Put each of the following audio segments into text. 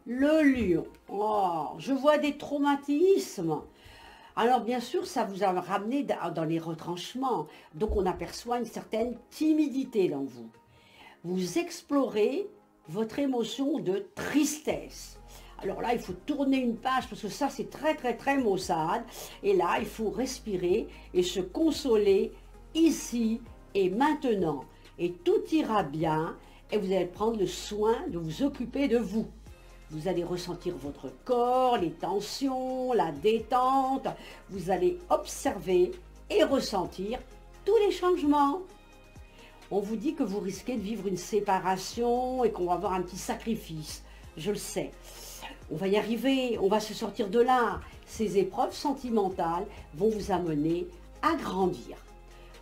Le lion. Oh, je vois des traumatismes. Alors bien sûr, ça vous a ramené dans les retranchements. Donc on aperçoit une certaine timidité dans vous. Vous explorez votre émotion de tristesse. Alors là, il faut tourner une page parce que ça, c'est très maussade. Et là, il faut respirer et se consoler ici et maintenant. Et tout ira bien et vous allez prendre le soin de vous occuper de vous. Vous allez ressentir votre corps, les tensions, la détente. Vous allez observer et ressentir tous les changements. On vous dit que vous risquez de vivre une séparation et qu'on va avoir un petit sacrifice. Je le sais. On va y arriver, on va se sortir de là. Ces épreuves sentimentales vont vous amener à grandir.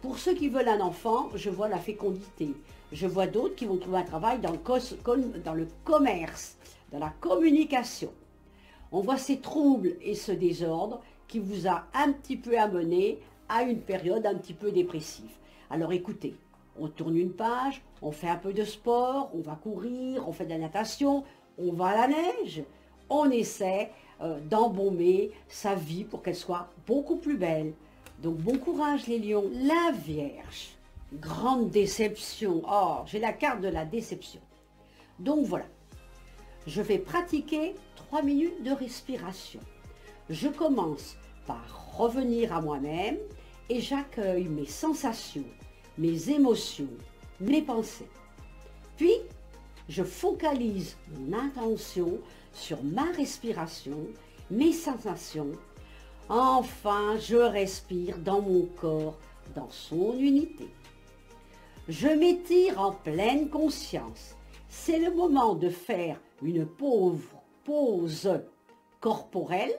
Pour ceux qui veulent un enfant, je vois la fécondité. Je vois d'autres qui vont trouver un travail dans le commerce, dans la communication. On voit ces troubles et ce désordre qui vous a un petit peu amené à une période un petit peu dépressive. Alors écoutez, on tourne une page, on fait un peu de sport, on va courir, on fait de la natation, on va à la neige. On essaie d'embaumer sa vie pour qu'elle soit beaucoup plus belle. Donc bon courage les lions. La Vierge, grande déception. Oh, j'ai la carte de la déception. Donc voilà, je vais pratiquer 3 minutes de respiration. Je commence par revenir à moi-même et j'accueille mes sensations, mes émotions, mes pensées. Puis, je focalise mon intention sur ma respiration, mes sensations. Enfin, je respire dans mon corps, dans son unité. Je m'étire en pleine conscience. C'est le moment de faire une pause corporelle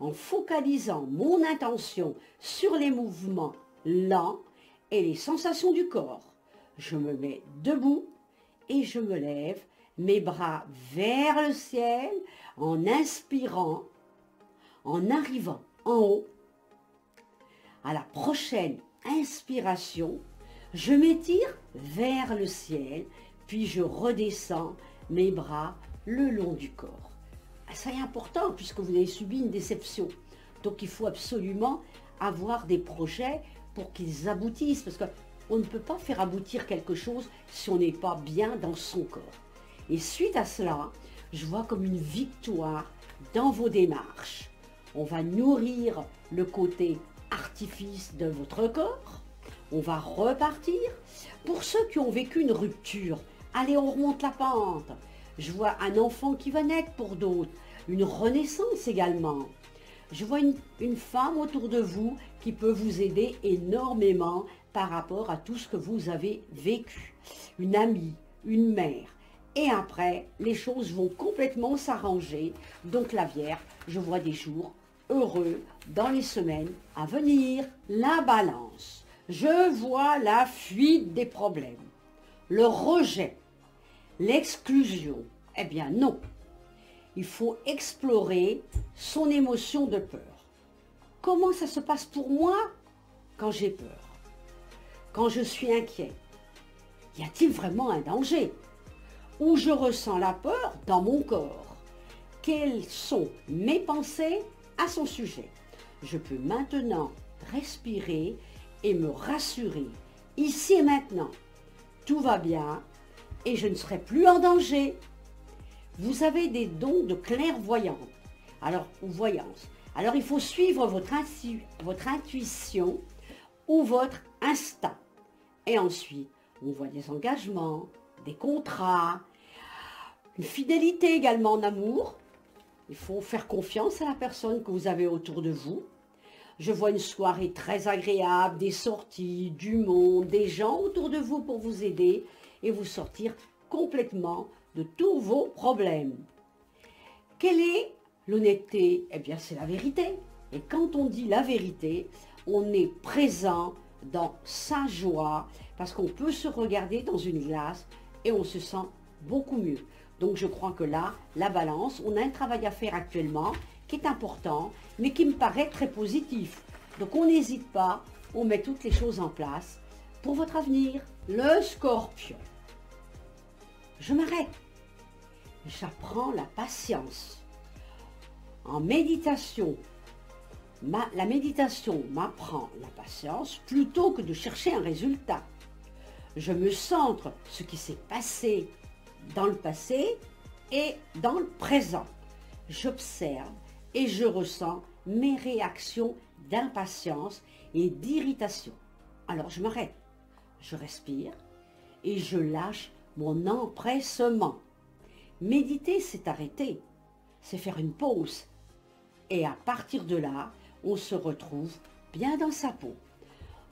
en focalisant mon intention sur les mouvements lents et les sensations du corps. Je me mets debout et je me lève, mes bras vers le ciel, en inspirant, en arrivant en haut. À la prochaine inspiration, je m'étire vers le ciel, puis je redescends mes bras le long du corps. Ça est important puisque vous avez subi une déception. Donc il faut absolument avoir des projets pour qu'ils aboutissent, parce qu'on ne peut pas faire aboutir quelque chose si on n'est pas bien dans son corps. Et suite à cela, je vois comme une victoire dans vos démarches. On va nourrir le côté artifice de votre corps. On va repartir. Pour ceux qui ont vécu une rupture, allez, on remonte la pente. Je vois un enfant qui va naître pour d'autres, une renaissance également. Je vois une femme autour de vous qui peut vous aider énormément par rapport à tout ce que vous avez vécu. Une amie, une mère. Et après, les choses vont complètement s'arranger. Donc la Vierge, je vois des jours heureux dans les semaines à venir. La Balance, je vois la fuite des problèmes, le rejet, l'exclusion. Eh bien non, il faut explorer son émotion de peur. Comment ça se passe pour moi quand j'ai peur? Quand je suis inquiet? Y a-t-il vraiment un danger? Où je ressens la peur dans mon corps? Quelles sont mes pensées à son sujet? Je peux maintenant respirer et me rassurer. Ici et maintenant, tout va bien et je ne serai plus en danger. Vous avez des dons de clairvoyance, ou voyance. Alors il faut suivre votre intuition ou votre instinct. Et ensuite, on voit des engagements, des contrats, une fidélité également en amour. Il faut faire confiance à la personne que vous avez autour de vous. Je vois une soirée très agréable, des sorties, du monde, des gens autour de vous pour vous aider et vous sortir complètement de tous vos problèmes. Quelle est l'honnêteté? Eh bien, c'est la vérité. Et quand on dit la vérité, on est présent dans sa joie parce qu'on peut se regarder dans une glace et on se sent beaucoup mieux. Donc je crois que là, la Balance, on a un travail à faire actuellement qui est important, mais qui me paraît très positif. Donc on n'hésite pas, on met toutes les choses en place pour votre avenir. Le Scorpion. Je m'arrête. j'apprends la patience. En méditation, la méditation m'apprend la patience plutôt que de chercher un résultat. Je me centre sur ce qui s'est passé dans le passé et dans le présent. J'observe et je ressens mes réactions d'impatience et d'irritation. Alors je m'arrête, je respire et je lâche mon empressement. Méditer, c'est arrêter, c'est faire une pause. Et à partir de là, on se retrouve bien dans sa peau.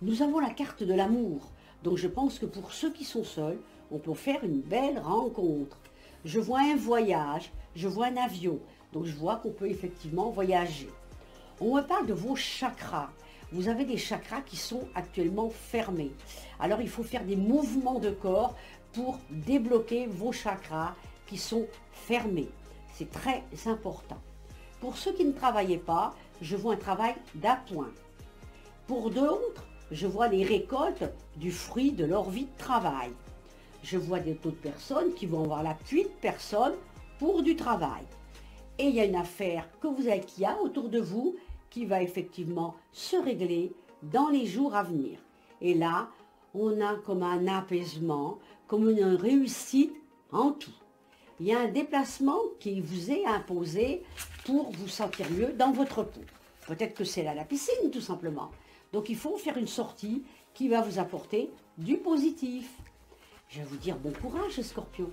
Nous avons la carte de l'amour, donc je pense que pour ceux qui sont seuls, on peut faire une belle rencontre. Je vois un voyage, je vois un avion, donc je vois qu'on peut effectivement voyager. On me parle de vos chakras. Vous avez des chakras qui sont actuellement fermés. Alors il faut faire des mouvements de corps pour débloquer vos chakras qui sont fermés. C'est très important. Pour ceux qui ne travaillaient pas, je vois un travail d'appoint. Pour d'autres, je vois les récoltes du fruit de leur vie de travail. Je vois d'autres personnes qui vont avoir l'appui de personnes pour du travail. Et il y a une affaire que vous avez qui a autour de vous qui va effectivement se régler dans les jours à venir. Et là, on a comme un apaisement, comme une réussite en tout. Il y a un déplacement qui vous est imposé pour vous sentir mieux dans votre peau. Peut-être que c'est là la piscine, tout simplement. Donc il faut faire une sortie qui va vous apporter du positif. Je vais vous dire bon courage, Scorpion.